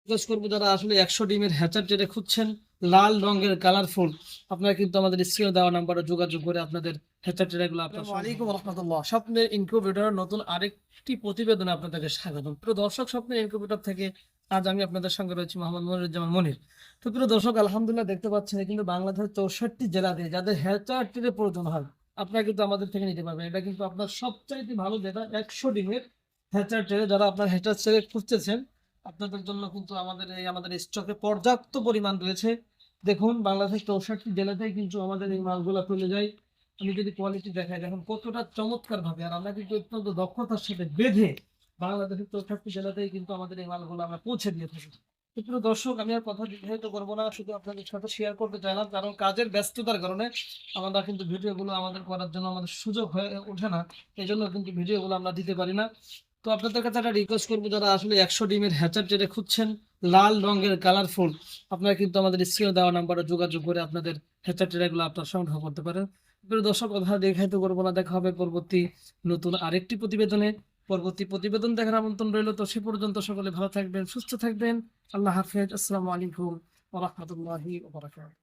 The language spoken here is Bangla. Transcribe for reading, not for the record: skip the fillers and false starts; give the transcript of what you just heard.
রিকোয়েস্ট করবো যারা আসলে 100 ডিমের হ্যাচার যেটা খুঁজছেন, লাল রঙের কালারফুল, আপনারা কিন্তু আমাদের স্ক্রিনে দেওয়া নাম্বারে যোগাযোগ করে আপনাদের হ্যাচার ট্রেগুলো আপনার। আসসালামু আলাইকুম রহমতুল্লাহ। স্বপ্নের ইনকিউবেটর নতুন আরেকটি প্রতিবেদনে আপনাদেরকে স্বাগতম। প্রিয় দর্শক, স্বপ্নের ইনকিউবেটর থেকে আজ আমি আপনাদের সঙ্গে রয়েছি মোহাম্মদ মনিরুজ্জামান মনির। তো প্রিয় দর্শক, আলহামদুলিল্লাহ দেখতে পাচ্ছেন কিন্তু বাংলাদেশের 64 জেলাতে যাদের হ্যাচার ট্রে প্রয়োজন হয়, আপনারা কিন্তু আমাদের থেকে নিতে পারবেন। এটা কিন্তু আপনার সবচাইতে ভালো যেটা 100 ডিমের হ্যাচার ট্রে। যারা আপনার হ্যাচার ট্রে খুঁজতেছেন, আপনাদের জন্য কিন্তু আমাদের স্টকে পর্যাপ্ত পরিমাণ রয়েছে। দেখুন, বাংলাদেশের 64 জেলাতেই কিন্তু আমাদের এই মালগুলো চলে যায়। আমি যদি কোয়ালিটি দেখাই, দেখুন কতটা চমৎকার ভাবে, আর আমরা কিন্তু অত্যন্ত দক্ষতার সাথে বেঁধে বাংলাদেশের 64 জেলাতেই কিন্তু আমাদের এই মালগুলো আমরা পৌঁছে দিয়ে থাকি। তো প্রিয় দর্শক, আমি আর কথা দীর্ঘায়িত করবো না, শুধু আপনাদের সাথে শেয়ার করতে চাইলাম, কারণ কাজের ব্যস্ততার কারণে আমরা কিন্তু ভিডিওগুলো আমাদের করার জন্য আমাদের সুযোগ হয়ে ওঠে না। এই জন্য কিন্তু ভিডিওগুলো আমরা দিতে পারি না। তো আপনাদের কাছে একটা রিকোয়েস্ট করবো, যারা আসলে 100 ডিমের হ্যাচার যেটা খুঁজছেন, লাল রঙের কালারফুল, আপনারা কিন্তু আমাদের স্ক্রিনে দেওয়া নাম্বারে যোগাযোগ করে আপনাদের হ্যাচার ট্রেগুলো আপনার সংগ্রহ করতে পারেন। প্রিয় দর্শক, কথা দেখাইতে করবো না, দেখা হবে পরবর্তী নতুন আরেকটি প্রতিবেদনে। পরবর্তী প্রতিবেদন দেখার আমন্ত্রণ রইল। তো সে পর্যন্ত সকলে ভালো থাকবেন, সুস্থ থাকবেন। আল্লাহ হাফেজ। আসসালামু আলাইকুম ওয়া রাহমাতুল্লাহি ওয়া বারাকাতুহু।